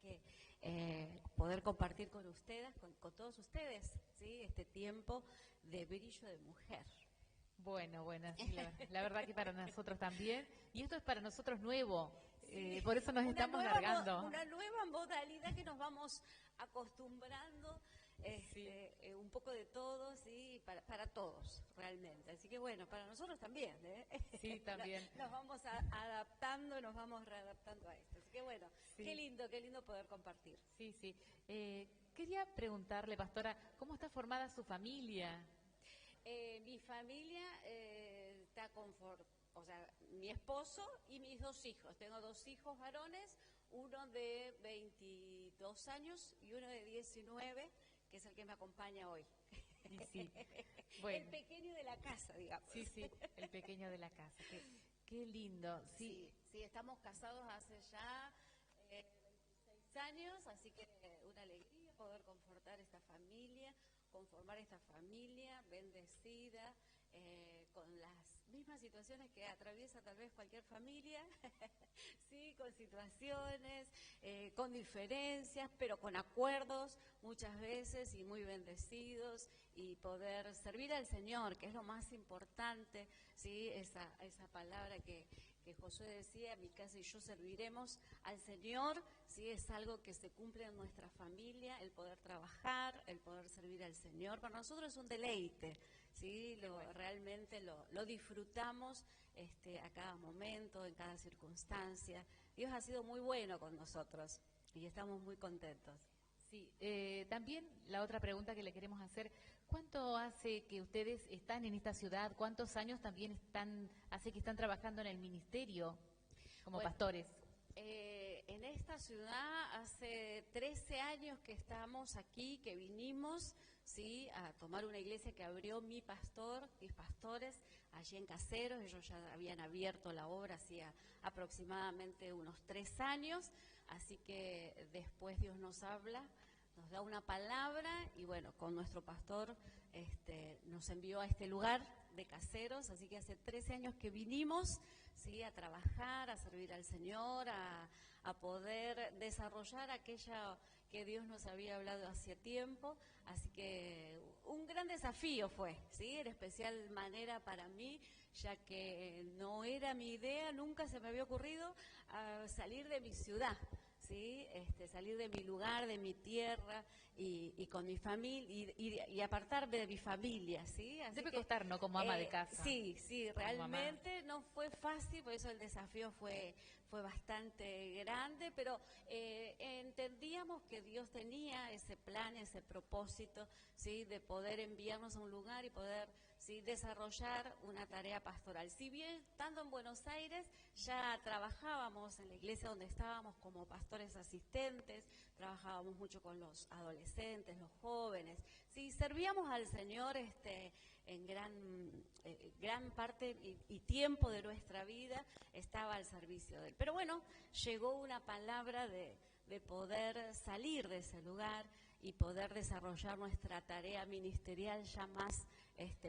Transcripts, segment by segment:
que poder compartir con ustedes, con todos ustedes, ¿sí? Este tiempo de brillo de mujer. Bueno, sí, la verdad que para nosotros también. Y esto es para nosotros nuevo, Sí, por eso nos estamos largando. una nueva modalidad que nos vamos acostumbrando, Sí. un poco de todo, sí, para todos, realmente. Así que bueno, para nosotros también, ¿eh? Sí, también. Nos vamos adaptando, nos vamos readaptando a esto. Así que bueno, Sí. qué lindo poder compartir. Sí, sí. Quería preguntarle, pastora, ¿cómo está formada su familia? Mi familia está o sea, mi esposo y mis dos hijos. Tengo dos hijos varones, uno de 22 años y uno de 19, que es el que me acompaña hoy. Y sí, bueno. El pequeño de la casa, digamos. Sí, sí, el pequeño de la casa. Qué lindo. Sí. Sí, estamos casados hace ya 26 años, así que una alegría poder conformar esta familia bendecida, con las mismas situaciones que atraviesa tal vez cualquier familia, sí, con situaciones, con diferencias, pero con acuerdos muchas veces y muy bendecidos, y poder servir al Señor, que es lo más importante, sí, esa palabra que Josué decía, mi casa y yo serviremos al Señor, sí, es algo que se cumple en nuestra familia, el poder trabajar, el poder servir al Señor. Para nosotros es un deleite, sí, realmente lo disfrutamos a cada momento, en cada circunstancia. Dios ha sido muy bueno con nosotros y estamos muy contentos. Sí, también la otra pregunta que le queremos hacer, ¿cuánto hace que ustedes están en esta ciudad? ¿Cuántos años también hace que están trabajando en el ministerio como pastores? En esta ciudad hace 13 años que estamos aquí, que vinimos, sí, a tomar una iglesia que abrió mis pastores, allí en Caseros. Ellos ya habían abierto la obra hacía aproximadamente unos 3 años, así que después Dios nos habla, nos da una palabra y bueno, con nuestro pastor nos envió a este lugar de Caseros, así que hace 13 años que vinimos, sí, a trabajar, a servir al Señor, a poder desarrollar aquella que Dios nos había hablado hace tiempo, así que un gran desafío fue, sí, en especial manera para mí, ya que no era mi idea, nunca se me había ocurrido salir de mi ciudad. ¿Sí? Salir de mi lugar, de mi tierra y con mi familia y apartarme de mi familia, ¿sí? Así Debe que, costar, ¿no? Como ama de casa. Sí, realmente mamá. no fue fácil, por eso el desafío fue bastante grande, pero entendíamos que Dios tenía ese plan, ese propósito, ¿sí? De poder enviarnos a un lugar y poder, ¿sí? Desarrollar una tarea pastoral. Si bien estando en Buenos Aires ya trabajábamos en la iglesia donde estábamos como pastores asistentes, trabajábamos mucho con los adolescentes, los jóvenes, sí, servíamos al Señor en gran parte y tiempo de nuestra vida estaba al servicio de Él. Pero bueno, llegó una palabra de poder salir de ese lugar y poder desarrollar nuestra tarea ministerial ya más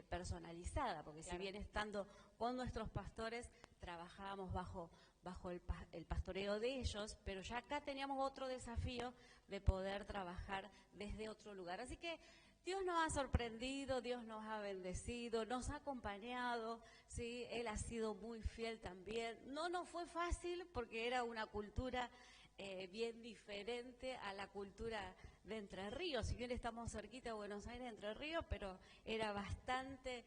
personalizada, porque claro, si bien estando con nuestros pastores trabajábamos bajo el pastoreo de ellos, pero ya acá teníamos otro desafío de poder trabajar desde otro lugar. Así que Dios nos ha sorprendido, Dios nos ha bendecido, nos ha acompañado, ¿sí? Él ha sido muy fiel también. No nos fue fácil porque era una cultura bien diferente a la cultura de Entre Ríos. Si bien estamos cerquita de Buenos Aires, Entre Ríos, pero era bastante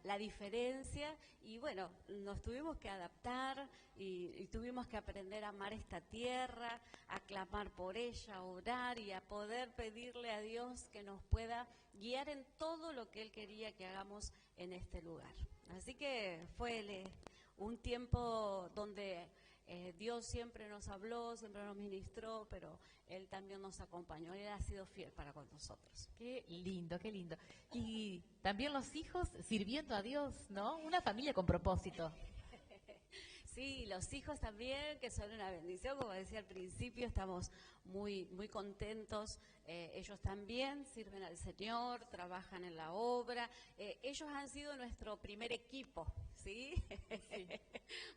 la diferencia. Y bueno, nos tuvimos que adaptar y tuvimos que aprender a amar esta tierra, a clamar por ella, a orar y a poder pedirle a Dios que nos pueda guiar en todo lo que Él quería que hagamos en este lugar. Así que fue un tiempo donde Dios siempre nos habló, siempre nos ministró, pero Él también nos acompañó. Él ha sido fiel para con nosotros. Qué lindo, qué lindo. Y también los hijos sirviendo a Dios, ¿no? Una familia con propósito. Sí, los hijos también, que son una bendición, como decía al principio, estamos muy contentos. Ellos también sirven al Señor, trabajan en la obra. Ellos han sido nuestro primer equipo, ¿sí? Sí.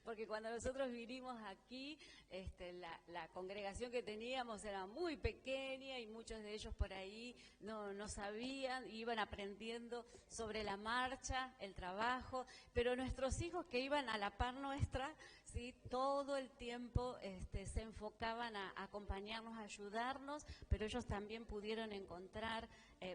Porque cuando nosotros vinimos aquí, la congregación que teníamos era muy pequeña y muchos de ellos por ahí no sabían, iban aprendiendo sobre la marcha, el trabajo, pero nuestros hijos que iban a la par nuestra, ¿sí? Todo el tiempo se enfocaban a acompañarnos, a ayudarnos, pero ellos también pudieron encontrar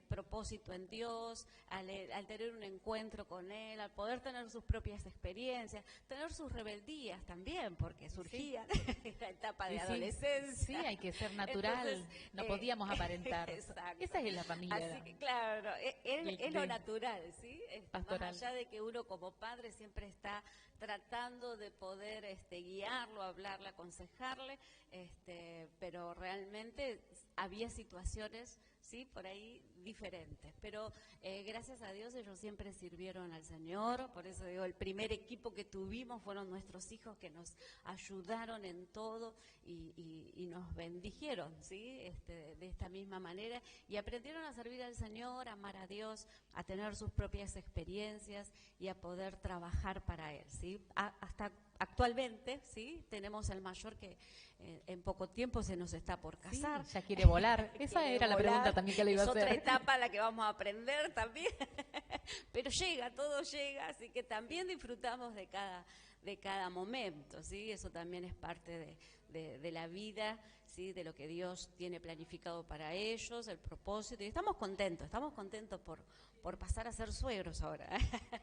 propósito en Dios, al tener un encuentro con Él, al poder tener sus propias experiencias, tener sus rebeldías también, porque surgían en la etapa de adolescencia. Sí, hay que ser natural. Entonces, no podíamos aparentar. Exacto. Esa es la familia. Así que, claro, es lo natural, ¿sí? Más allá de que uno como padre siempre está tratando de poder guiarlo, hablarle, aconsejarle, pero realmente había situaciones, sí, por ahí diferentes, pero gracias a Dios ellos siempre sirvieron al Señor, por eso digo, el primer equipo que tuvimos fueron nuestros hijos que nos ayudaron en todo y nos bendijeron, sí, de esta misma manera, y aprendieron a servir al Señor, a amar a Dios, a tener sus propias experiencias y a poder trabajar para Él, sí, hasta actualmente, sí, tenemos el mayor que en poco tiempo se nos está por casar. Sí, ya quiere volar. Esa era la pregunta también que le iba a hacer. Es otra etapa a la que vamos a aprender también. Pero llega, todo llega, así que también disfrutamos de cada momento, ¿sí? Eso también es parte de la vida, ¿sí? De lo que Dios tiene planificado para ellos, el propósito. Y estamos contentos por pasar a ser suegros ahora.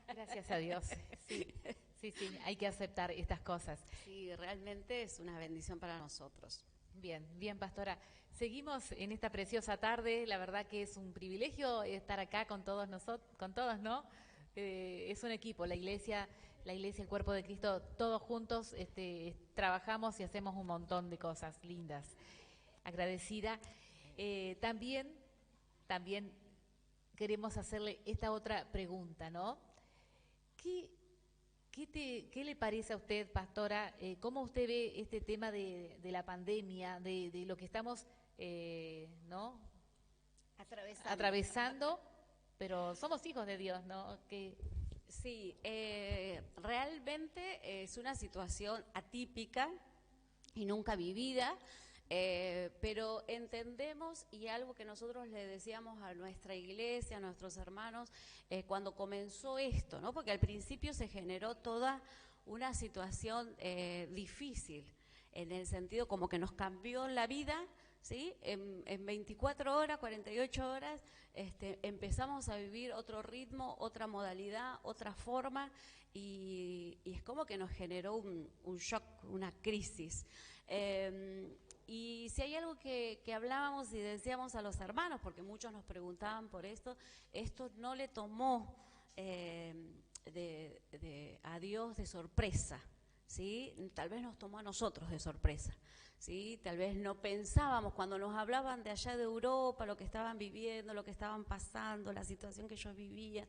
Gracias a Dios. Sí, hay que aceptar estas cosas. Sí, realmente es una bendición para nosotros. Bien, pastora. Seguimos en esta preciosa tarde. La verdad que es un privilegio estar acá con todos nosotros, ¿no? Es un equipo, la iglesia, el cuerpo de Cristo, todos juntos trabajamos y hacemos un montón de cosas lindas. Agradecida. También queremos hacerle esta otra pregunta, ¿no? ¿Qué le parece a usted, pastora? ¿Cómo usted ve este tema de la pandemia, de lo que estamos ¿no? atravesando? Pero somos hijos de Dios, ¿no? Sí, realmente es una situación atípica y nunca vivida. Pero entendemos, y algo que nosotros le decíamos a nuestra iglesia, a nuestros hermanos, cuando comenzó esto, ¿no? Porque al principio se generó toda una situación difícil, en el sentido como que nos cambió la vida, ¿sí? En 24 horas, 48 horas, empezamos a vivir otro ritmo, otra modalidad, otra forma, y es como que nos generó un shock, una crisis. Y si hay algo que hablábamos y decíamos a los hermanos, porque muchos nos preguntaban por esto no le tomó a Dios de sorpresa, ¿sí? Tal vez nos tomó a nosotros de sorpresa, ¿sí? Tal vez no pensábamos cuando nos hablaban de allá de Europa, lo que estaban viviendo, lo que estaban pasando, la situación que ellos vivían.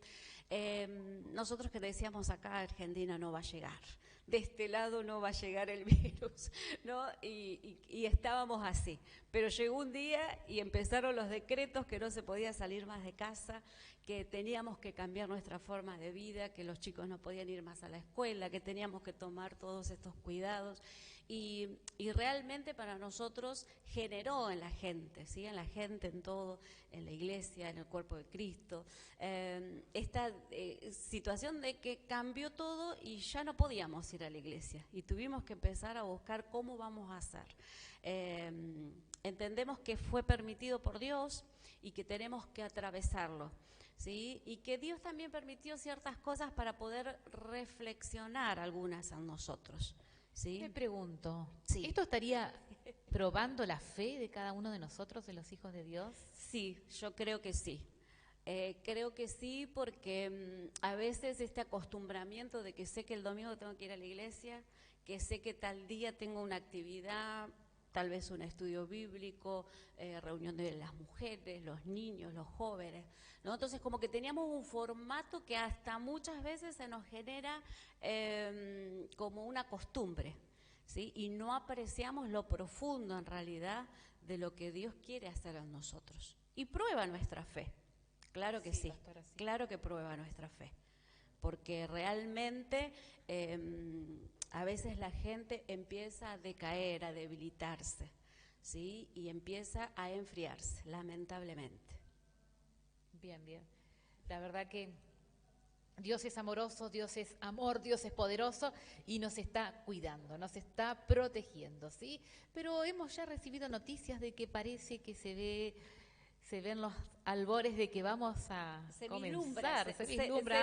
Nosotros que decíamos acá, Argentina no va a llegar. De este lado no va a llegar el virus, ¿no? Y estábamos así. Pero llegó un día y empezaron los decretos que no se podía salir más de casa, que teníamos que cambiar nuestra forma de vida, que los chicos no podían ir más a la escuela, que teníamos que tomar todos estos cuidados. Y realmente para nosotros generó en la gente, ¿sí? En la gente, en todo, en la iglesia, en el cuerpo de Cristo, esta situación de que cambió todo y ya no podíamos ir a la iglesia y tuvimos que empezar a buscar cómo vamos a hacer. Entendemos que fue permitido por Dios y que tenemos que atravesarlo, ¿sí? Y que Dios también permitió ciertas cosas para poder reflexionar algunas en nosotros. ¿Sí? Me pregunto, sí. ¿Esto estaría probando la fe de cada uno de nosotros, de los hijos de Dios? Sí, yo creo que sí. Creo que sí, porque a veces este acostumbramiento de que sé que el domingo tengo que ir a la iglesia, que sé que tal día tengo una actividad, tal vez un estudio bíblico, reunión de las mujeres, los niños, los jóvenes, ¿no? Entonces como que teníamos un formato que hasta muchas veces se nos genera como una costumbre, ¿sí? Y no apreciamos lo profundo en realidad de lo que Dios quiere hacer en nosotros. Y prueba nuestra fe, claro que sí, pastora, sí. Claro que prueba nuestra fe. porque realmente a veces la gente empieza a decaer, a debilitarse, ¿sí? Y empieza a enfriarse, lamentablemente. Bien, bien. La verdad que Dios es amoroso, Dios es amor, Dios es poderoso y nos está cuidando, nos está protegiendo, ¿sí? Pero hemos ya recibido noticias de que parece que se ven los albores de que vamos a comenzar. Se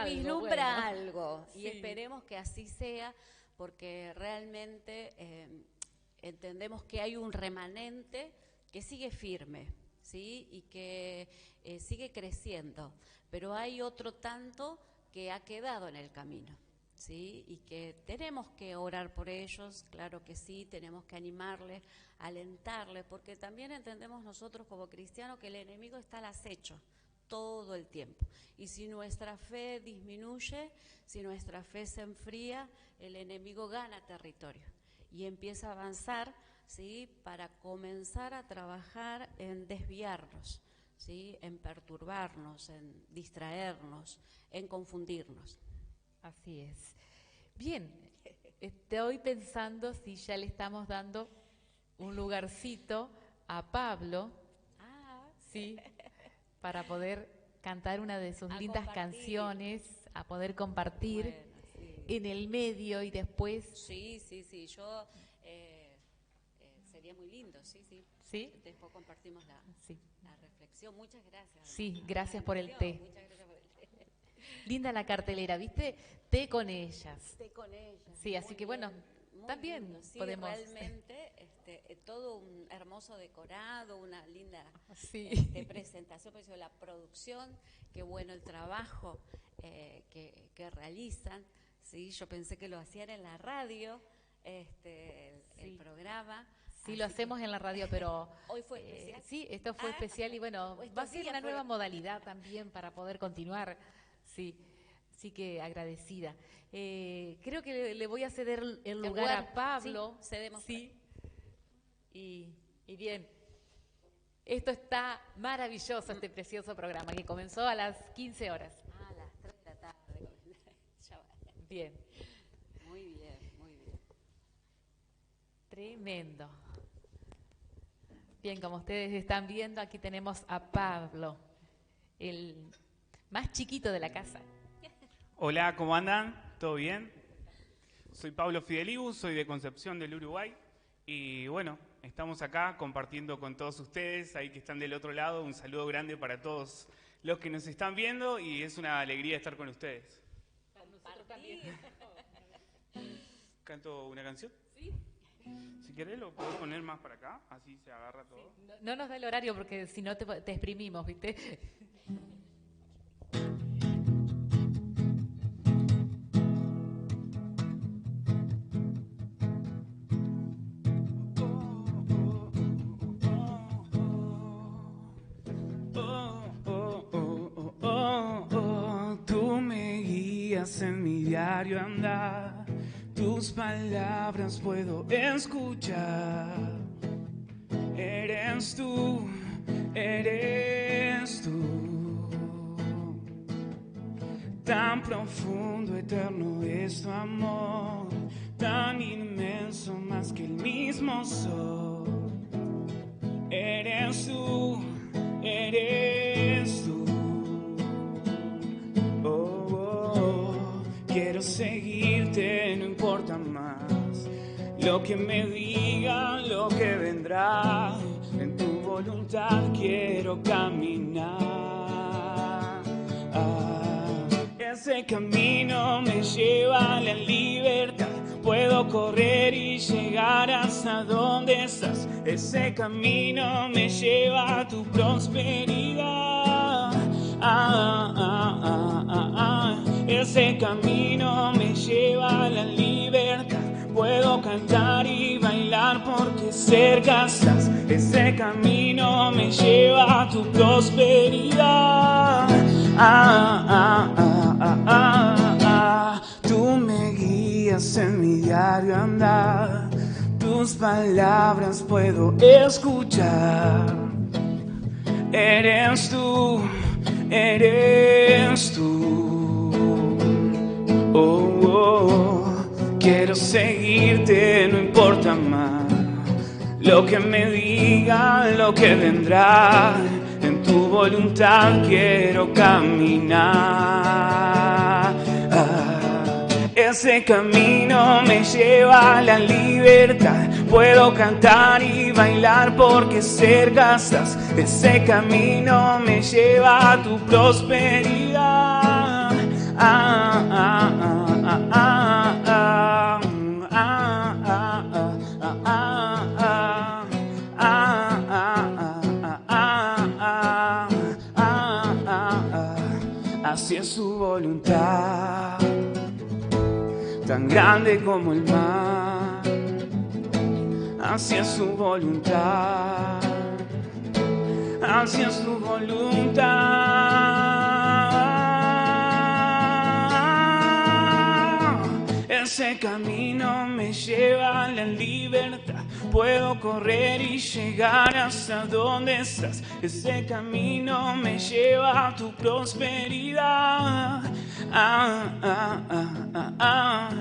vislumbra algo y sí. Esperemos que así sea, porque realmente entendemos que hay un remanente que sigue firme, ¿sí? Y que sigue creciendo, pero hay otro tanto que ha quedado en el camino, ¿sí? Y que tenemos que orar por ellos, claro que sí, tenemos que animarles, alentarles, porque también entendemos nosotros como cristianos que el enemigo está al acecho todo el tiempo. Y si nuestra fe disminuye, si nuestra fe se enfría, el enemigo gana territorio y empieza a avanzar, ¿sí? Para comenzar a trabajar en desviarnos, ¿sí? En perturbarnos, en distraernos, en confundirnos. Así es. Bien, estoy pensando si ya le estamos dando un lugarcito a Pablo, sí, para poder cantar una de sus lindas canciones, a poder compartir en el medio y después. Sí, yo sería muy lindo, sí. ¿Sí? Después compartimos la reflexión. Muchas gracias. Sí, gracias por el té. Muchas gracias por el té. Linda la cartelera, ¿viste? Té con ellas. Té con ellas. Sí, así que bueno, también lindo. Sí, podemos. Realmente todo un hermoso decorado, una linda presentación, pues, la producción, qué bueno el trabajo que realizan. Sí, yo pensé que lo hacían en la radio, el programa. Sí, lo hacemos en la radio, pero hoy fue especial. Sí, esto fue especial y bueno, va a ser una nueva modalidad también para poder continuar. Sí, sí que agradecida. Creo que le voy a ceder el lugar a Pablo. Sí, cedemos. Sí. Y bien, esto está maravilloso, este precioso programa que comenzó a las 15 horas. A las 3 de la tarde. Bien. Muy bien. Tremendo. Bien, como ustedes están viendo, aquí tenemos a Pablo, el más chiquito de la casa. Hola, ¿cómo andan? ¿Todo bien? Soy Pablo Fidelibus, soy de Concepción del Uruguay y bueno, estamos acá compartiendo con todos ustedes, ahí que están del otro lado, un saludo grande para todos los que nos están viendo y es una alegría estar con ustedes. Nosotros también. ¿Canto una canción? Sí. Si querés lo puedo poner más para acá, así se agarra todo. Sí, no nos da el horario porque si no te exprimimos, ¿viste? Tú me guías en mi diario andar. Tus palabras puedo escuchar. Eres tú. Tan profundo, eterno es tu amor, tan inmenso más que el mismo sol. Eres tú. Quiero seguirte, no importa más lo que me digan, lo que vendrá. En tu voluntad quiero caminar. Ese camino me lleva a la libertad. Puedo correr y llegar hasta donde estás. Ese camino me lleva a tu prosperidad. Ese camino me lleva a la libertad. Puedo cantar y bailar porque cerca estás. Ese camino me lleva a tu prosperidad. Tú me guías en mi diario andar. Tus palabras puedo escuchar. Eres tú. Quiero seguirte, no importa más lo que me digan, lo que vendrá. En tu voluntad quiero caminar. Ese camino me lleva a la libertad. Puedo cantar y bailar porque cerca estás. Ese camino me lleva a tu prosperidad. Así es su voluntad, tan grande como el mar. Así es su voluntad, así es su voluntad. Ese camino me lleva a la libertad. Puedo correr y llegar hasta donde estás. Ese camino me lleva a tu prosperidad.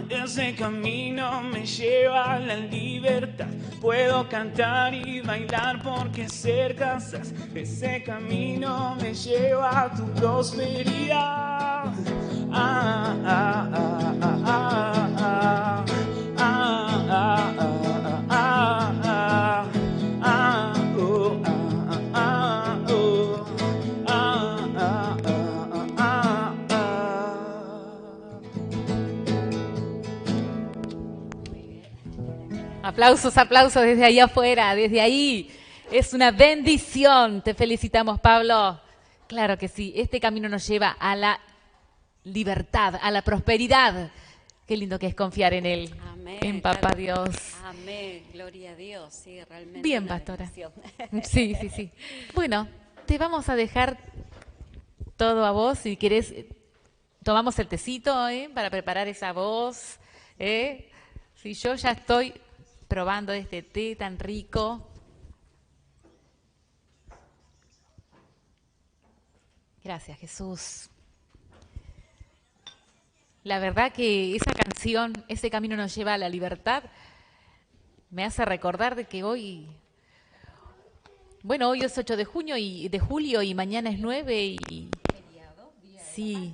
Ese camino me lleva a la libertad. Puedo cantar y bailar porque cerca estás. Ese camino me lleva a tu prosperidad. Aplausos, aplausos desde ahí afuera, desde ahí. Es una bendición. Te felicitamos, Pablo. Claro que sí, este camino nos lleva a la libertad, a la prosperidad. Qué lindo que es confiar en Él, Amén, en Papá Dios. Amén, gloria a Dios, sí, realmente. Bien, una pastora. bendición. Sí, sí, sí. Bueno, te vamos a dejar todo a vos. Si querés, tomamos el tecito para preparar esa voz. Si yo ya estoy probando este té tan rico. Gracias, Jesús. La verdad que esa canción, Ese camino nos lleva a la libertad, me hace recordar de que hoy, bueno, hoy es 8 de junio y de julio y mañana es 9 y sí,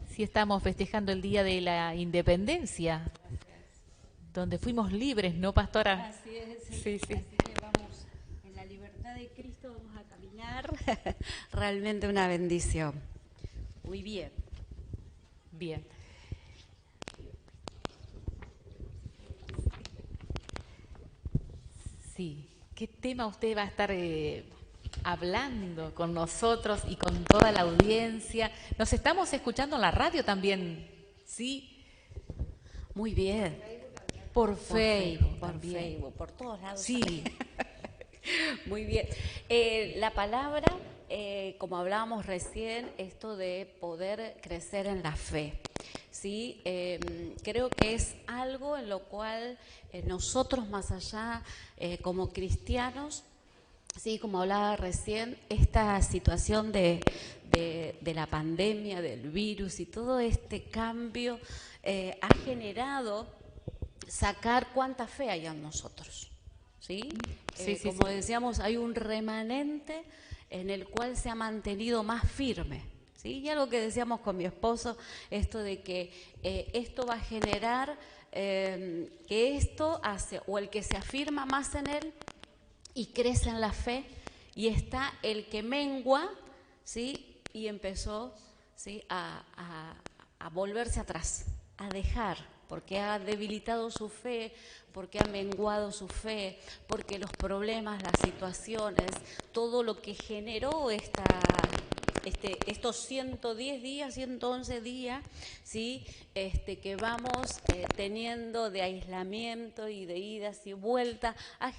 sí estamos festejando el Día de la Independencia, donde fuimos libres, ¿no, pastora? Así es, Sí, sí. Así que vamos, en la libertad de Cristo vamos a caminar. Realmente una bendición. Muy bien. Bien. Sí. ¿Qué tema usted va a estar hablando con nosotros y con toda la audiencia? Nos estamos escuchando en la radio también, ¿sí? Muy bien. Por Facebook, por también. Facebook, por todos lados. Sí. Muy bien. La palabra, como hablábamos recién, esto de poder crecer en la fe. ¿Sí? Creo que es algo en lo cual nosotros más allá, como cristianos, sí, como hablaba recién, esta situación de la pandemia, del virus y todo este cambio ha generado sacar cuánta fe hay en nosotros. ¿Sí? Sí, sí, como sí. decíamos, hay un remanente en el cual se ha mantenido más firme. ¿Sí? Y algo que decíamos con mi esposo, esto de que esto va a generar que esto hace, o el que se afirma más en él y crece en la fe, y está el que mengua, ¿sí? Y empezó, ¿sí? a volverse atrás, a dejar, porque ha debilitado su fe, porque ha menguado su fe, porque los problemas, las situaciones, todo lo que generó estos 110 días, 111 días, ¿sí? Que vamos teniendo de aislamiento y de idas y vueltas, ha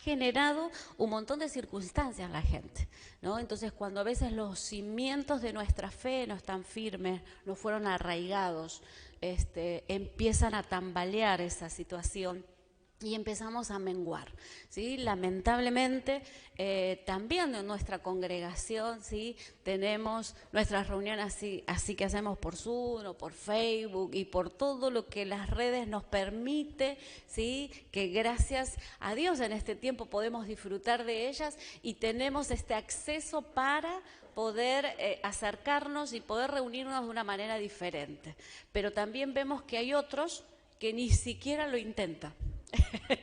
generado un montón de circunstancias en la gente, ¿no? Entonces, cuando a veces los cimientos de nuestra fe no están firmes, no fueron arraigados, empiezan a tambalear esa situación. y empezamos a menguar, ¿sí? Lamentablemente, también en nuestra congregación, ¿sí? Tenemos nuestras reuniones así que hacemos por Zoom o por Facebook y por todo lo que las redes nos permite, ¿sí? Que gracias a Dios en este tiempo podemos disfrutar de ellas y tenemos este acceso para poder acercarnos y poder reunirnos de una manera diferente. Pero también vemos que hay otros que ni siquiera lo intentan.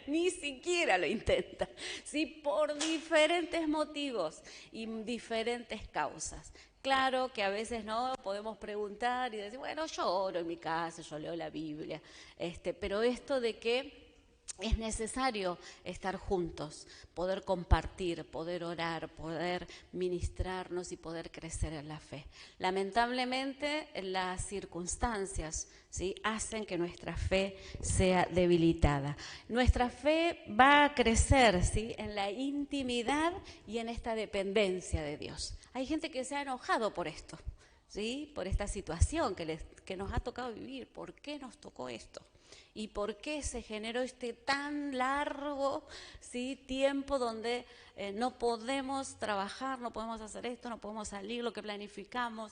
Ni siquiera lo intenta, ¿sí? Por diferentes motivos y diferentes causas. Claro que a veces no podemos preguntar y decir, bueno, yo oro en mi casa, yo leo la Biblia, pero esto de que es necesario estar juntos, poder compartir, poder orar, poder ministrarnos y poder crecer en la fe. Lamentablemente, las circunstancias, ¿sí? Hacen que nuestra fe sea debilitada. Nuestra fe va a crecer, ¿sí? En la intimidad y en esta dependencia de Dios. Hay gente que se ha enojado por esto, ¿sí? Por esta situación que nos ha tocado vivir. ¿Por qué nos tocó esto? ¿Y por qué se generó este tan largo, ¿sí? Tiempo donde no podemos trabajar, no podemos hacer esto, no podemos salir, lo que planificamos,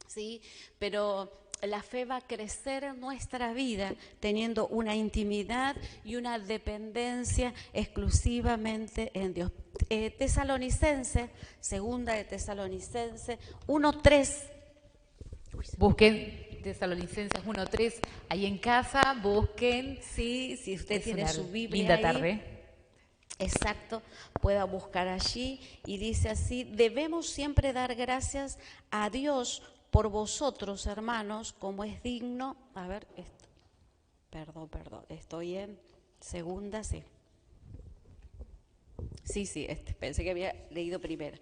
¿sí? Pero la fe va a crecer en nuestra vida teniendo una intimidad y una dependencia exclusivamente en Dios. Tesalonicense, segunda de Tesalonicense 1:3. Busquen Tesalonicenses 1:3, ahí en casa, busquen. Sí, si usted tiene su Biblia linda ahí, tarde. Exacto, pueda buscar allí y dice así: debemos siempre dar gracias a Dios por vosotros, hermanos, como es digno. A ver, perdón, estoy en segunda, sí. Sí, pensé que había leído primero.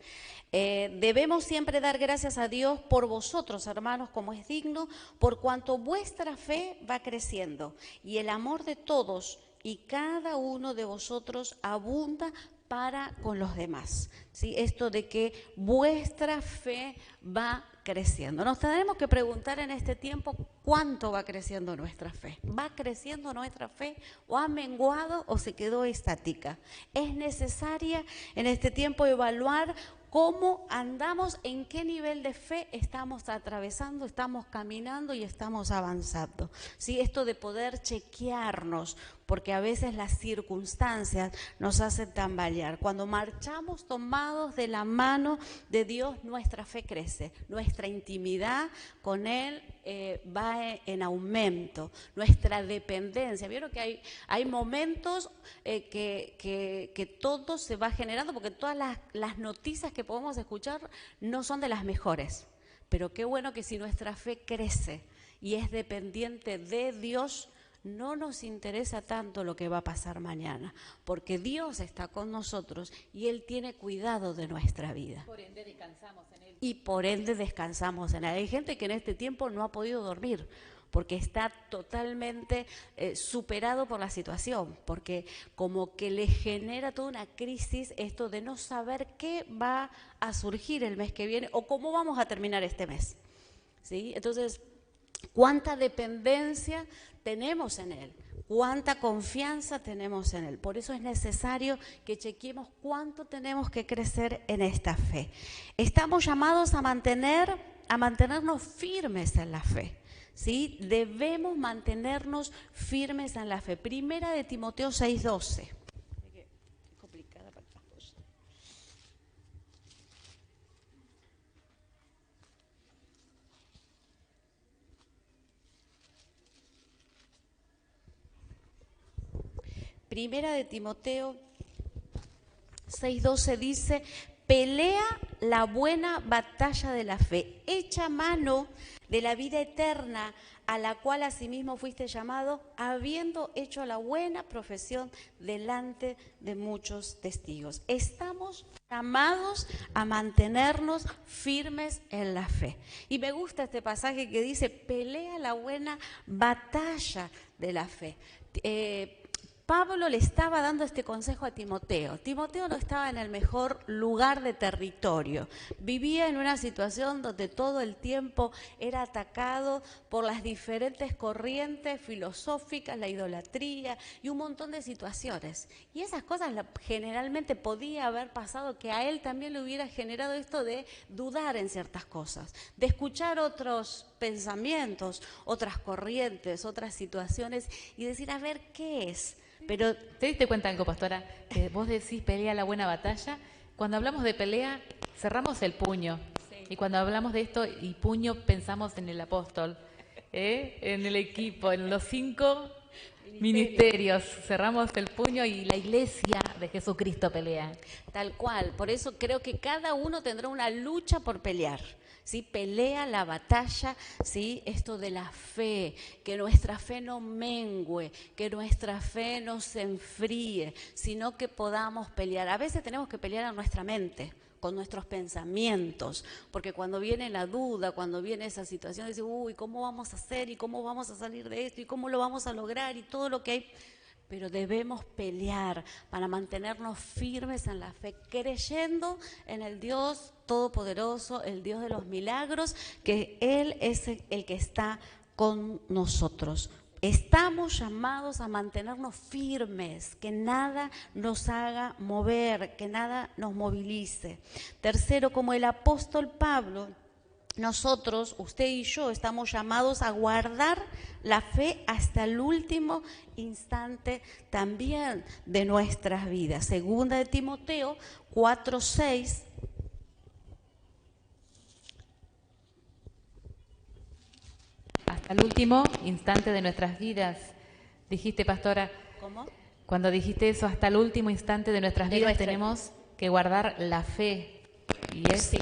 Debemos siempre dar gracias a Dios por vosotros, hermanos, como es digno, por cuanto vuestra fe va creciendo y el amor de todos y cada uno de vosotros abunda para con los demás, ¿sí? Esto de que vuestra fe va creciendo. Nos tenemos que preguntar en este tiempo cuánto va creciendo nuestra fe. ¿Va creciendo nuestra fe o ha menguado o se quedó estática? Es necesaria en este tiempo evaluar cómo andamos, en qué nivel de fe estamos atravesando, estamos caminando y estamos avanzando. ¿Sí? Esto de poder chequearnos, porque a veces las circunstancias nos hacen tambalear. Cuando marchamos tomados de la mano de Dios, nuestra fe crece, nuestra intimidad con Él va en aumento, nuestra dependencia. Vieron que hay momentos que todo se va generando, porque todas las noticias que podemos escuchar no son de las mejores, pero qué bueno que si nuestra fe crece y es dependiente de Dios, no nos interesa tanto lo que va a pasar mañana, porque Dios está con nosotros y Él tiene cuidado de nuestra vida. Por ende descansamos en Él. Y por ende descansamos en Él. Hay gente que en este tiempo no ha podido dormir porque está totalmente superado por la situación, porque como que le genera toda una crisis esto de no saber qué va a surgir el mes que viene o cómo vamos a terminar este mes, ¿sí? Entonces, ¿cuánta dependencia tenemos en Él? ¿Cuánta confianza tenemos en Él? Por eso es necesario que chequemos cuánto tenemos que crecer en esta fe. Estamos llamados a mantenernos firmes en la fe, ¿sí? Debemos mantenernos firmes en la fe. Primera de Timoteo 6:12. Primera de Timoteo 6:12 dice: pelea la buena batalla de la fe, echa mano de la vida eterna, a la cual asimismo fuiste llamado, habiendo hecho la buena profesión delante de muchos testigos. Estamos llamados a mantenernos firmes en la fe. Y me gusta este pasaje que dice: pelea la buena batalla de la fe. Pablo le estaba dando este consejo a Timoteo. Timoteo no estaba en el mejor lugar de territorio. Vivía en una situación donde todo el tiempo era atacado por las diferentes corrientes filosóficas, la idolatría y un montón de situaciones. Y esas cosas generalmente podía haber pasado que a él también le hubiera generado esto de dudar en ciertas cosas, de escuchar otros pensamientos, otras corrientes, otras situaciones y decir, a ver, ¿qué es? Pero ¿te diste cuenta algo, pastora? Que vos decís pelea la buena batalla. Cuando hablamos de pelea, cerramos el puño. Sí. Y cuando hablamos de esto y puño, pensamos en el apóstol, en el equipo, en los 5 ministerios. Cerramos el puño y la iglesia de Jesucristo pelea. Tal cual. Por eso creo que cada uno tendrá una lucha por pelear. ¿Sí? Pelea la batalla, ¿sí? Esto de la fe, que nuestra fe no mengue, que nuestra fe no se enfríe, sino que podamos pelear. A veces tenemos que pelear en nuestra mente, con nuestros pensamientos, porque cuando viene la duda, cuando viene esa situación, dice, uy, ¿cómo vamos a hacer? ¿Y cómo vamos a salir de esto? ¿Y cómo lo vamos a lograr? Y todo lo que hay. Pero debemos pelear para mantenernos firmes en la fe, creyendo en el Dios Todopoderoso, el Dios de los milagros, que Él es el que está con nosotros. Estamos llamados a mantenernos firmes, que nada nos haga mover, que nada nos movilice. Tercero, como el apóstol Pablo, nosotros, usted y yo, estamos llamados a guardar la fe hasta el último instante también de nuestras vidas. Segunda de Timoteo 4:6. Hasta el último instante de nuestras vidas. Dijiste, pastora. ¿Cómo? Cuando dijiste eso, hasta el último instante de nuestras vidas tenemos que guardar la fe. Y es sí.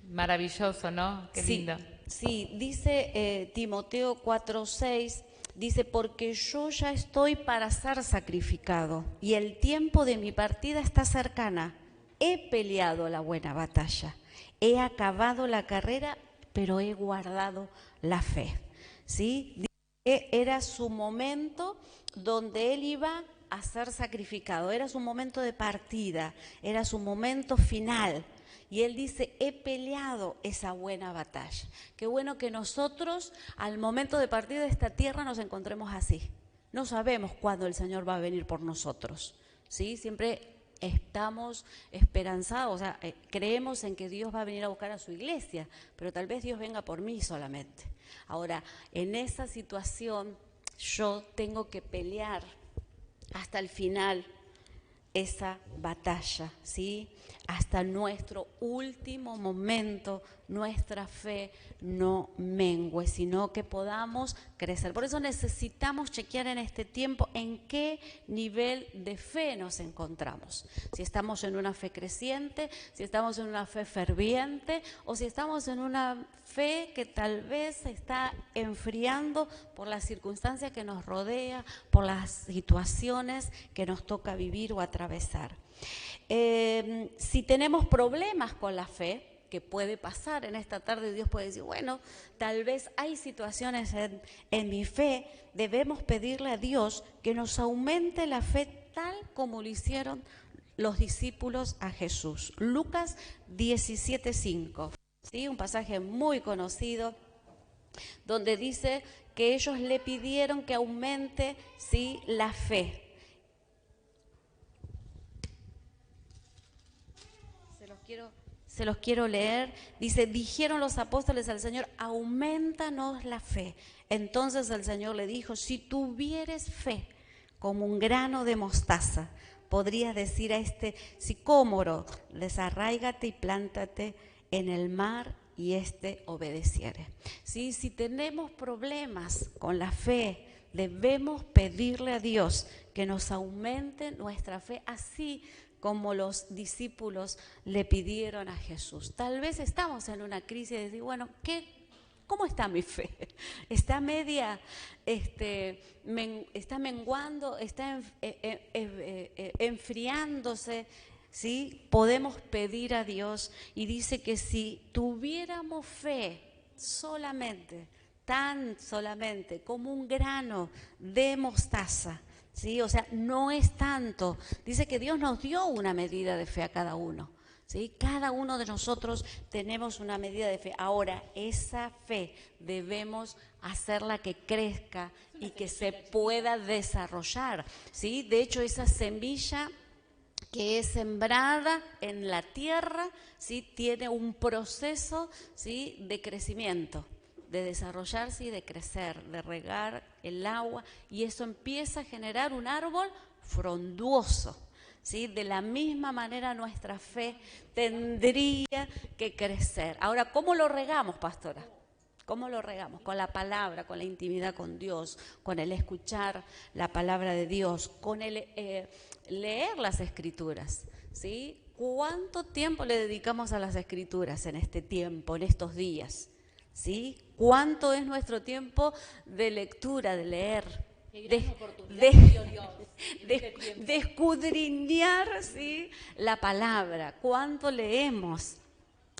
Maravilloso, ¿no? Qué lindo. Sí, dice Timoteo 4:6, dice, porque yo ya estoy para ser sacrificado y el tiempo de mi partida está cercana. He peleado la buena batalla, he acabado la carrera, pero he guardado la fe. ¿Sí? Dice que era su momento donde él iba a ser sacrificado, era su momento de partida, era su momento final. Y él dice, he peleado esa buena batalla. Qué bueno que nosotros al momento de partir de esta tierra nos encontremos así. No sabemos cuándo el Señor va a venir por nosotros, ¿sí? Siempre estamos esperanzados, o sea, creemos en que Dios va a venir a buscar a su iglesia, pero tal vez Dios venga por mí solamente. Ahora, en esa situación yo tengo que pelear hasta el final esa batalla, ¿sí? Hasta nuestro último momento, nuestra fe no mengue, sino que podamos crecer. Por eso necesitamos chequear en este tiempo en qué nivel de fe nos encontramos. Si estamos en una fe creciente, si estamos en una fe ferviente o si estamos en una fe que tal vez se está enfriando por las circunstancias que nos rodea, por las situaciones que nos toca vivir o atravesar. Si tenemos problemas con la fe, que puede pasar en esta tarde, Dios puede decir, bueno, tal vez hay situaciones en mi fe, debemos pedirle a Dios que nos aumente la fe tal como lo hicieron los discípulos a Jesús. Lucas 17:5, ¿sí? Un pasaje muy conocido donde dice que ellos le pidieron que aumente, ¿sí?, la fe. Se los quiero leer. Dice, dijeron los apóstoles al Señor, aumentanos la fe. Entonces el Señor le dijo, si tuvieres fe como un grano de mostaza, podrías decir a este sicómoro, desarráigate y plántate en el mar y obedeciere. ¿Sí? Si tenemos problemas con la fe, debemos pedirle a Dios que nos aumente nuestra fe, así como los discípulos le pidieron a Jesús. Tal vez estamos en una crisis de decir, bueno, ¿cómo está mi fe? ¿Está media, está menguando, está enfriándose? ¿Sí? Podemos pedir a Dios y dice que si tuviéramos fe solamente, tan solamente como un grano de mostaza, ¿sí? O sea, no es tanto. Dice que Dios nos dio una medida de fe a cada uno, ¿sí? Cada uno de nosotros tenemos una medida de fe. Ahora, esa fe debemos hacerla que crezca y que se pueda desarrollar, ¿sí? De hecho, esa semilla que es sembrada en la tierra, ¿sí? Tiene un proceso, ¿sí? De crecimiento, de desarrollarse y de crecer, de regar el agua, y eso empieza a generar un árbol frondoso, ¿sí? De la misma manera nuestra fe tendría que crecer. Ahora, ¿cómo lo regamos, pastora? ¿Cómo lo regamos? Con la palabra, con la intimidad con Dios, con el escuchar la palabra de Dios, con el leer las Escrituras, ¿sí? ¿Cuánto tiempo le dedicamos a las Escrituras en este tiempo, en estos días? ¿Sí? ¿Cuánto es nuestro tiempo de lectura, de leer? De escudriñar, ¿sí? La palabra. ¿Cuánto leemos?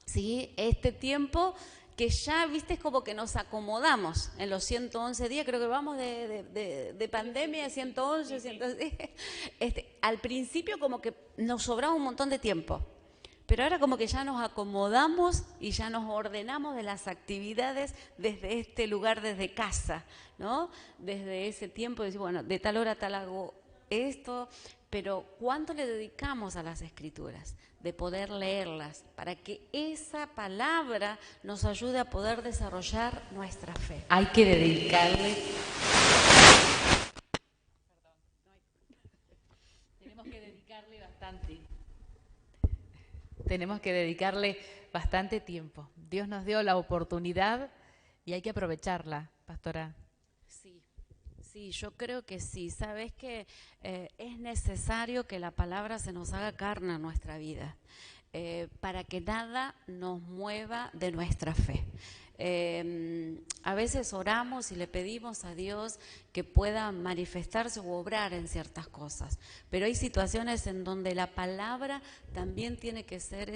¿Sí? Este tiempo que ya, viste, es como que nos acomodamos en los 111 días, creo que vamos de pandemia, 111, 111. Al principio como que nos sobraba un montón de tiempo, pero ahora como que ya nos acomodamos y ya nos ordenamos de las actividades desde este lugar, desde casa, ¿no? Desde ese tiempo, decir, bueno, de tal hora a tal hago esto, pero ¿cuánto le dedicamos a las Escrituras? De poder leerlas, para que esa palabra nos ayude a poder desarrollar nuestra fe. Hay que dedicarle. Tenemos que dedicarle bastante. Tenemos que dedicarle bastante tiempo. Dios nos dio la oportunidad y hay que aprovecharla, pastora. Sí, yo creo que sí. Sabes que es necesario que la palabra se nos haga carne en nuestra vida, para que nada nos mueva de nuestra fe. A veces oramos y le pedimos a Dios que pueda manifestarse u obrar en ciertas cosas, pero hay situaciones en donde la palabra también tiene que ser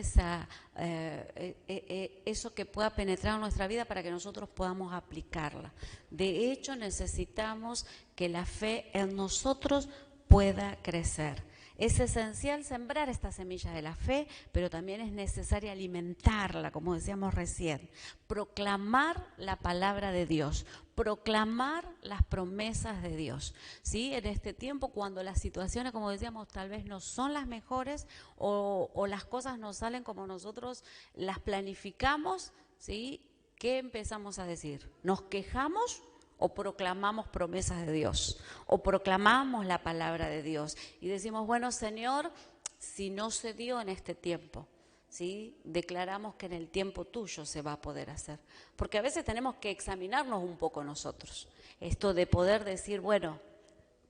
eso que pueda penetrar en nuestra vida para que nosotros podamos aplicarla. De hecho, necesitamos que la fe en nosotros pueda crecer. Es esencial sembrar esta semilla de la fe, pero también es necesario alimentarla, como decíamos recién. Proclamar la palabra de Dios, proclamar las promesas de Dios, ¿sí? En este tiempo, cuando las situaciones, como decíamos, tal vez no son las mejores o las cosas no salen como nosotros las planificamos, ¿sí? ¿Qué empezamos a decir? ¿Nos quejamos? O proclamamos promesas de Dios, o proclamamos la palabra de Dios y decimos, bueno, Señor, si no se dio en este tiempo, ¿sí? Declaramos que en el tiempo tuyo se va a poder hacer. Porque a veces tenemos que examinarnos un poco nosotros, esto de poder decir, bueno,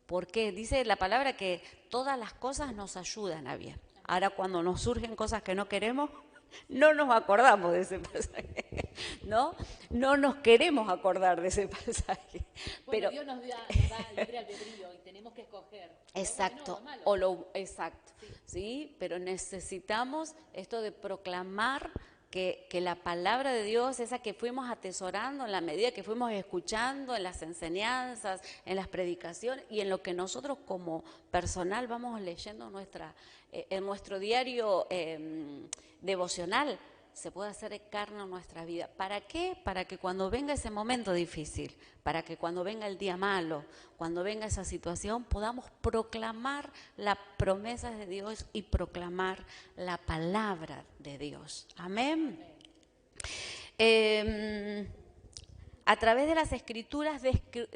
¿por qué? Dice la palabra que todas las cosas nos ayudan a bien. Ahora, cuando nos surgen cosas que no queremos, no nos acordamos de ese pasaje, ¿no? No nos queremos acordar de ese pasaje. Bueno, pero Dios nos da libre albedrío y tenemos que escoger. Exacto, exacto, ¿sí? Pero necesitamos esto de proclamar que la palabra de Dios, esa que fuimos atesorando en la medida que fuimos escuchando en las enseñanzas, en las predicaciones y en lo que nosotros como personal vamos leyendo en nuestro diario devocional, se puede hacer carne en nuestra vida. ¿Para qué? Para que cuando venga ese momento difícil, para que cuando venga el día malo, cuando venga esa situación, podamos proclamar las promesas de Dios y proclamar la palabra de Dios. Amén. A través de las Escrituras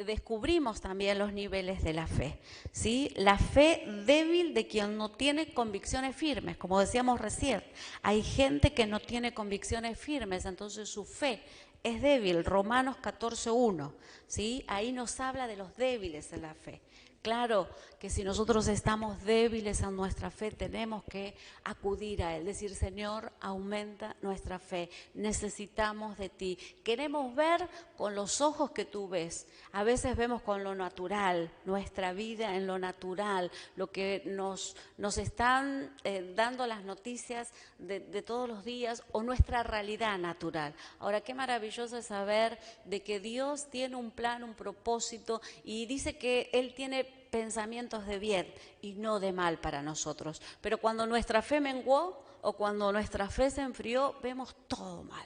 descubrimos también los niveles de la fe, ¿sí? La fe débil de quien no tiene convicciones firmes, como decíamos recién. Hay gente que no tiene convicciones firmes, entonces su fe es débil. Romanos 14:1, ¿sí? Ahí nos habla de los débiles en la fe. Claro que si nosotros estamos débiles en nuestra fe, tenemos que acudir a Él, decir, Señor, aumenta nuestra fe, necesitamos de ti. Queremos ver con los ojos que tú ves. A veces vemos con lo natural, nuestra vida en lo natural, lo que nos están dando las noticias de todos los días o nuestra realidad natural. Ahora, qué maravilloso es saber de que Dios tiene un plan, un propósito y dice que Él tiene pensamientos de bien y no de mal para nosotros. Pero cuando nuestra fe menguó o cuando nuestra fe se enfrió, vemos todo mal.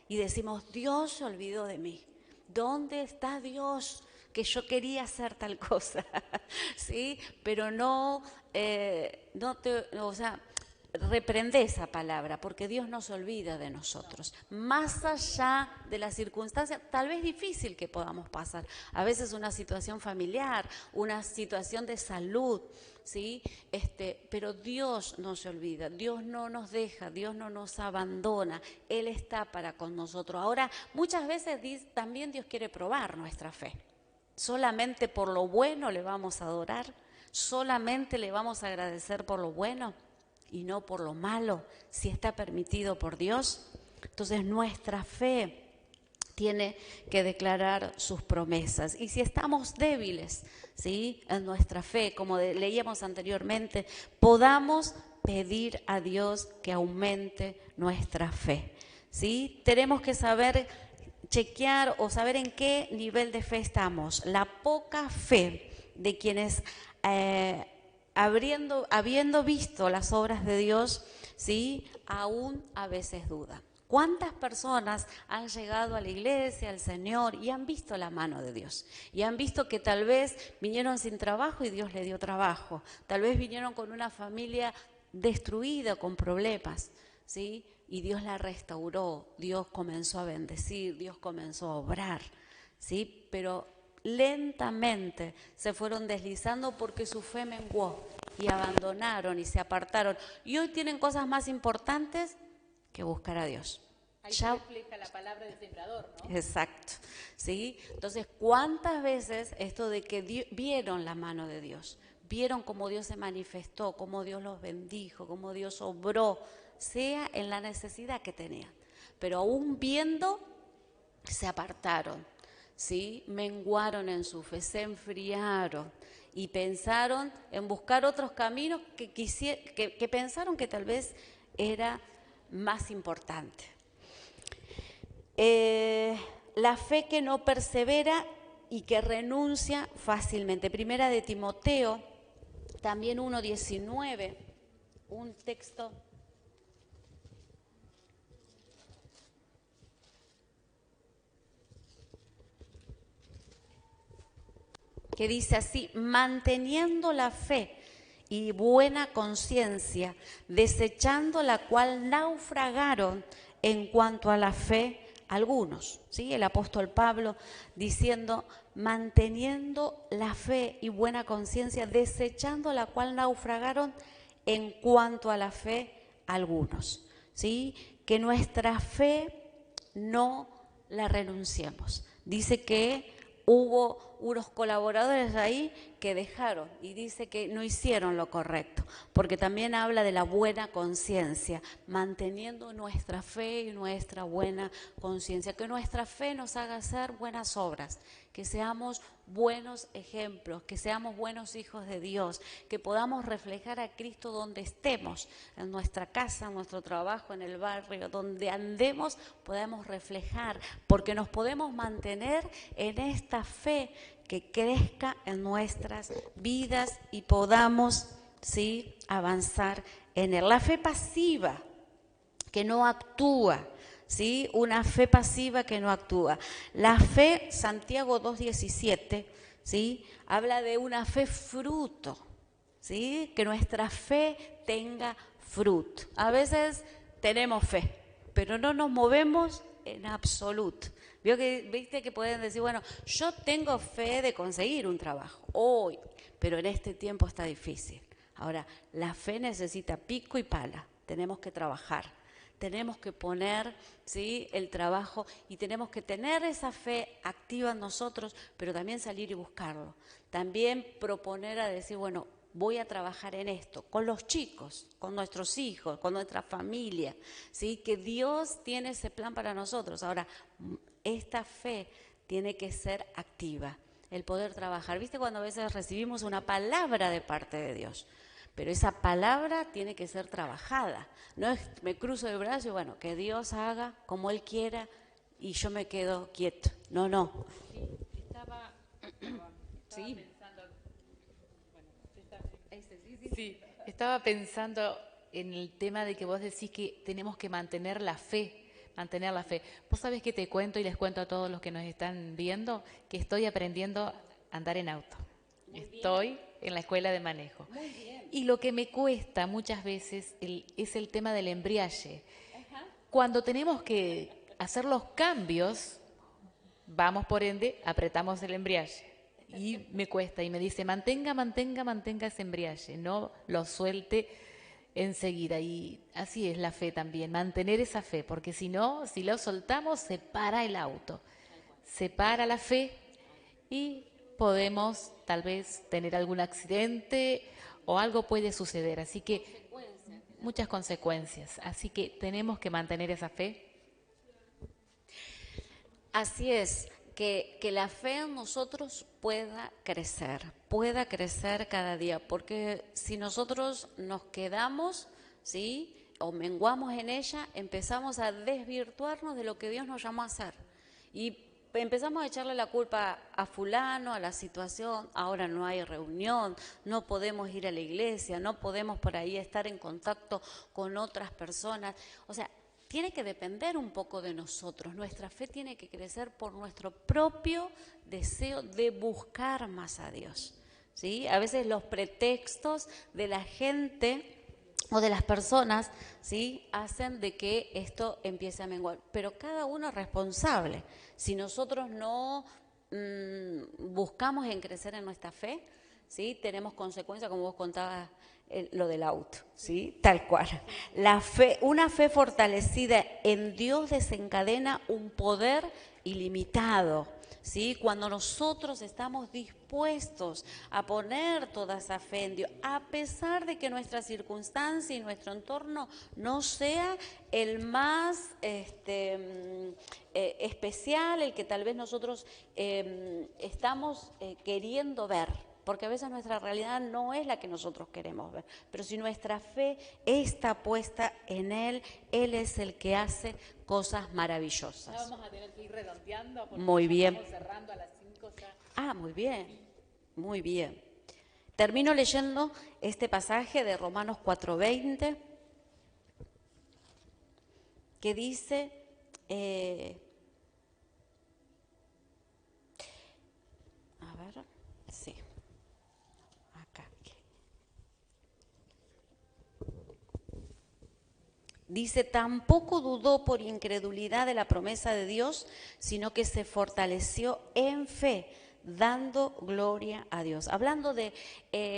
Y decimos, Dios se olvidó de mí. ¿Dónde está Dios? Que yo quería hacer tal cosa, ¿sí? Pero reprende esa palabra, porque Dios no se olvida de nosotros. Más allá de la circunstancia, tal vez difícil que podamos pasar, a veces una situación familiar, una situación de salud, ¿sí? Pero Dios no se olvida, Dios no nos deja, Dios no nos abandona, Él está para con nosotros. Ahora, muchas veces también Dios quiere probar nuestra fe. ¿Solamente por lo bueno le vamos a adorar? ¿Solamente le vamos a agradecer por lo bueno y no por lo malo, si está permitido por Dios? Entonces nuestra fe tiene que declarar sus promesas. Y si estamos débiles, ¿sí?, en nuestra fe, como leíamos anteriormente, podamos pedir a Dios que aumente nuestra fe, ¿sí? Tenemos que saber chequear o saber en qué nivel de fe estamos. La poca fe de quienes, habiendo visto las obras de Dios, ¿sí?, aún a veces dudan. ¿Cuántas personas han llegado a la iglesia, al Señor, y han visto la mano de Dios? Y han visto que tal vez vinieron sin trabajo y Dios le dio trabajo. Tal vez vinieron con una familia destruida, con problemas, ¿sí?, y Dios la restauró, Dios comenzó a bendecir, Dios comenzó a obrar, ¿sí? Pero lentamente se fueron deslizando porque su fe menguó y abandonaron y se apartaron. Y hoy tienen cosas más importantes que buscar a Dios. Ahí se refleja la palabra del sembrador, ¿no? Exacto, ¿sí? Entonces, ¿cuántas veces esto de que vieron la mano de Dios? Vieron cómo Dios se manifestó, cómo Dios los bendijo, cómo Dios obró, sea en la necesidad que tenían. Pero aún viendo, se apartaron, ¿sí? Menguaron en su fe, se enfriaron y pensaron en buscar otros caminos que pensaron que tal vez era más importante. La fe que no persevera y que renuncia fácilmente. Primera de Timoteo, también 1:19, un texto que dice así: manteniendo la fe y buena conciencia, desechando la cual naufragaron en cuanto a la fe algunos, ¿sí? El apóstol Pablo diciendo, manteniendo la fe y buena conciencia, desechando la cual naufragaron en cuanto a la fe algunos, ¿sí? Que nuestra fe no la renunciemos. Dice que hubo unos colaboradores ahí que dejaron y dice que no hicieron lo correcto, porque también habla de la buena conciencia, manteniendo nuestra fe y nuestra buena conciencia, que nuestra fe nos haga hacer buenas obras, que seamos buenos ejemplos, que seamos buenos hijos de Dios, que podamos reflejar a Cristo donde estemos, en nuestra casa, en nuestro trabajo, en el barrio, donde andemos, podamos reflejar, porque nos podemos mantener en esta fe que crezca en nuestras vidas y podamos, ¿sí?, avanzar en él. La fe pasiva, que no actúa, ¿sí? Una fe pasiva que no actúa. La fe, Santiago 2:17, ¿sí?, habla de una fe fruto, ¿sí?, que nuestra fe tenga fruto. A veces tenemos fe, pero no nos movemos en absoluto. Viste que pueden decir, bueno, yo tengo fe de conseguir un trabajo hoy, pero en este tiempo está difícil. Ahora, la fe necesita pico y pala, tenemos que trabajar, tenemos que poner, ¿sí?, el trabajo y tenemos que tener esa fe activa en nosotros, pero también salir y buscarlo. También proponer a decir, bueno, voy a trabajar en esto, con los chicos, con nuestros hijos, con nuestra familia, ¿sí?, que Dios tiene ese plan para nosotros. Ahora, esta fe tiene que ser activa, el poder trabajar. ¿Viste cuando a veces recibimos una palabra de parte de Dios? Pero esa palabra tiene que ser trabajada. No es me cruzo el brazo y bueno, que Dios haga como Él quiera y yo me quedo quieto. No, no. Sí, estaba Sí. pensando Sí, estaba pensando en el tema de que vos decís que tenemos que mantener la fe, mantener la fe. Vos sabés que te cuento y les cuento a todos los que nos están viendo que estoy aprendiendo a andar en auto. Estoy en la escuela de manejo. Y lo que me cuesta muchas veces es el tema del embriague. Cuando tenemos que hacer los cambios, vamos por ende, apretamos el embriague. Y me cuesta, y me dice, mantenga ese embriague, no lo suelte enseguida. Y así es la fe también, mantener esa fe, porque si no, si lo soltamos, se para el auto, se para la fe y podemos tal vez tener algún accidente o algo puede suceder. Así que muchas consecuencias, así que tenemos que mantener esa fe. Así es, que la fe en nosotros pueda crecer cada día, porque si nosotros nos quedamos, ¿sí?, o menguamos en ella, empezamos a desvirtuarnos de lo que Dios nos llamó a hacer. Y empezamos a echarle la culpa a fulano, a la situación, ahora no hay reunión, no podemos ir a la iglesia, no podemos por ahí estar en contacto con otras personas. O sea, tiene que depender un poco de nosotros, nuestra fe tiene que crecer por nuestro propio deseo de buscar más a Dios, ¿sí? A veces los pretextos de la gente o de las personas, ¿sí?, hacen de que esto empiece a menguar, pero cada uno es responsable. Si nosotros no buscamos en crecer en nuestra fe, ¿sí?, tenemos consecuencias, como vos contabas, lo del auto, ¿sí?, tal cual. La fe, una fe fortalecida en Dios desencadena un poder ilimitado, ¿sí? Cuando nosotros estamos dispuestos a poner toda esa fe en Dios, a pesar de que nuestra circunstancia y nuestro entorno no sea el más especial, el que tal vez nosotros estamos queriendo ver, porque a veces nuestra realidad no es la que nosotros queremos ver, pero si nuestra fe está puesta en Él, Él es el que hace cosas maravillosas. Ya vamos a tener que ir redondeando porque muy bien. Estamos cerrando a las 5 ya. Ah, muy bien, muy bien. Termino leyendo este pasaje de Romanos 4:20, que dice, a ver, sí, acá. Dice, tampoco dudó por incredulidad de la promesa de Dios, sino que se fortaleció en fe, dando gloria a Dios. Hablando de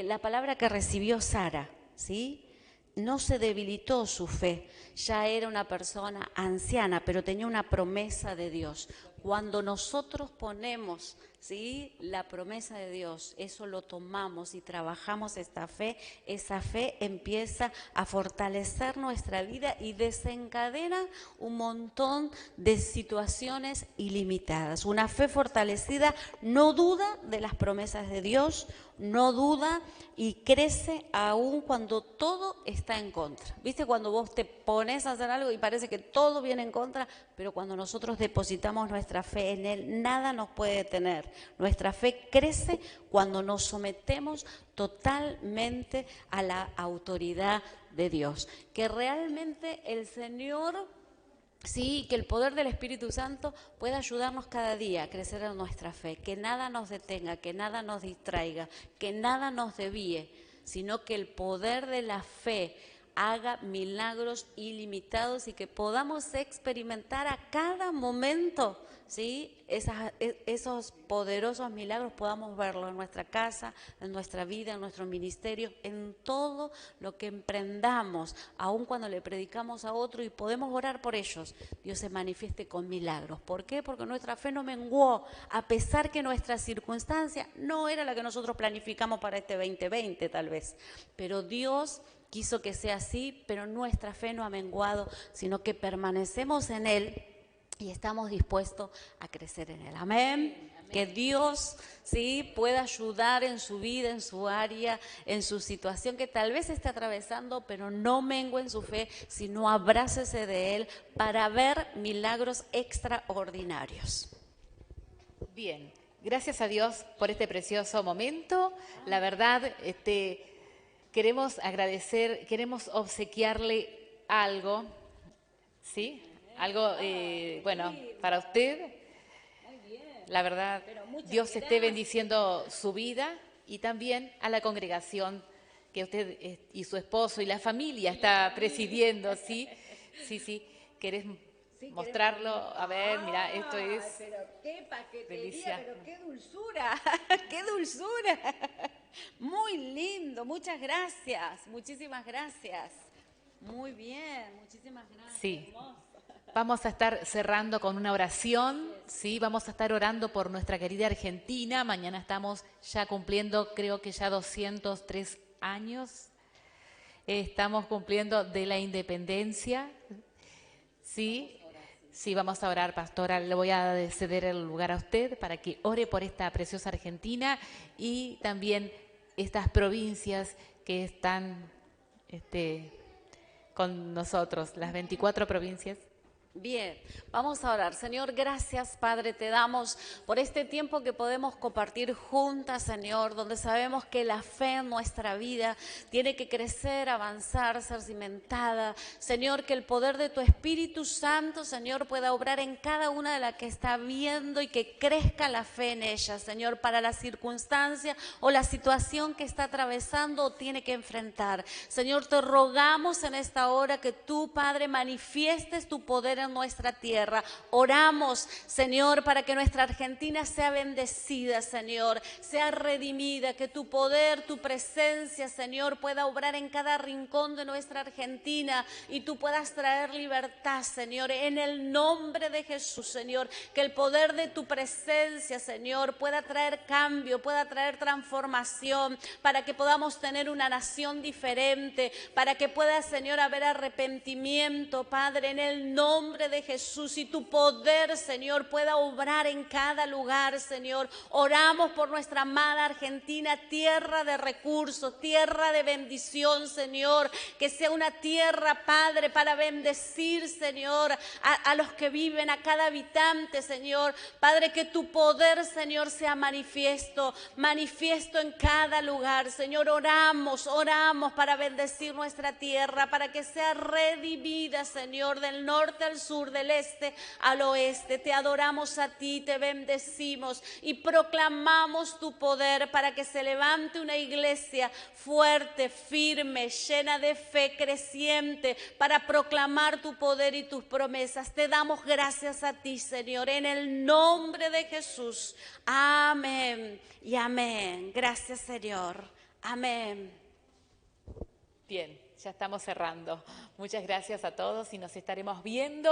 la palabra que recibió Sara, ¿sí? No se debilitó su fe, ya era una persona anciana, pero tenía una promesa de Dios. Cuando nosotros ponemos, ¿sí?, la promesa de Dios, eso lo tomamos y trabajamos esta fe, esa fe empieza a fortalecer nuestra vida y desencadena un montón de situaciones ilimitadas. Una fe fortalecida no duda de las promesas de Dios, no duda y crece aún cuando todo está en contra. ¿Viste? Cuando vos te pones a hacer algo y parece que todo viene en contra, pero cuando nosotros depositamos nuestra fe en Él, nada nos puede detener. Nuestra fe crece cuando nos sometemos totalmente a la autoridad de Dios. Que realmente el Señor, sí, que el poder del Espíritu Santo pueda ayudarnos cada día a crecer en nuestra fe, que nada nos detenga, que nada nos distraiga, que nada nos desvíe, sino que el poder de la fe haga milagros ilimitados y que podamos experimentar a cada momento, ¿sí?, esos poderosos milagros, podamos verlos en nuestra casa, en nuestra vida, en nuestro ministerio, en todo lo que emprendamos, aun cuando le predicamos a otro y podemos orar por ellos, Dios se manifieste con milagros. ¿Por qué? Porque nuestra fe no menguó, a pesar que nuestra circunstancia no era la que nosotros planificamos para este 2020 tal vez, pero Dios quiso que sea así, pero nuestra fe no ha menguado, sino que permanecemos en Él y estamos dispuestos a crecer en Él. Amén. Amén. Que Dios, sí, pueda ayudar en su vida, en su área, en su situación que tal vez esté atravesando, pero no mengue en su fe, sino abrácese de Él para ver milagros extraordinarios. Bien, gracias a Dios por este precioso momento. La verdad, queremos agradecer, queremos obsequiarle algo, ¿sí? Algo, bueno, para usted. La verdad, Dios esté bendiciendo su vida y también a la congregación que usted y su esposo y la familia está presidiendo, ¿sí? Sí. ¿Querés mostrarlo? A ver, mira, esto es... Pero qué paquetería, delicia. pero qué dulzura, qué dulzura. Muy lindo, muchas gracias, muchísimas gracias. Muy bien, muchísimas gracias. Sí. Hermoso. Vamos a estar cerrando con una oración, ¿sí? Vamos a estar orando por nuestra querida Argentina. Mañana estamos ya cumpliendo, creo que ya 203 años. Estamos cumpliendo de la independencia, ¿sí? Sí, vamos a orar, pastora. Le voy a ceder el lugar a usted para que ore por esta preciosa Argentina y también estas provincias que están con nosotros, las 24 provincias. Bien, vamos a orar. Señor, gracias, Padre, te damos por este tiempo que podemos compartir juntas, Señor, donde sabemos que la fe en nuestra vida tiene que crecer, avanzar, ser cimentada. Señor, que el poder de tu Espíritu Santo, Señor, pueda obrar en cada una de las que está viendo y que crezca la fe en ella, Señor, para la circunstancia o la situación que está atravesando o tiene que enfrentar. Señor, te rogamos en esta hora que tú, Padre, manifiestes tu poder en nuestra tierra. Oramos, Señor, para que nuestra Argentina sea bendecida, Señor, sea redimida, que tu poder, tu presencia, Señor, pueda obrar en cada rincón de nuestra Argentina y tú puedas traer libertad, Señor, en el nombre de Jesús, Señor, que el poder de tu presencia, Señor, pueda traer cambio, pueda traer transformación, para que podamos tener una nación diferente, para que pueda, Señor, haber arrepentimiento, Padre, en el nombre de Jesús, y tu poder, Señor, pueda obrar en cada lugar, Señor. Oramos por nuestra amada Argentina, tierra de recursos, tierra de bendición, Señor, que sea una tierra, Padre, para bendecir, Señor, a los que viven, a cada habitante, Señor. Padre, que tu poder, Señor, sea manifiesto en cada lugar, Señor. Oramos para bendecir nuestra tierra, para que sea redimida, Señor, del norte al sur, del este al oeste. Te adoramos a ti, te bendecimos y proclamamos tu poder para que se levante una iglesia fuerte, firme, llena de fe, creciente, para proclamar tu poder y tus promesas. Te damos gracias a ti, Señor, en el nombre de Jesús. Amén y amén. Gracias, Señor. Amén. Bien, ya estamos cerrando. Muchas gracias a todos y nos estaremos viendo.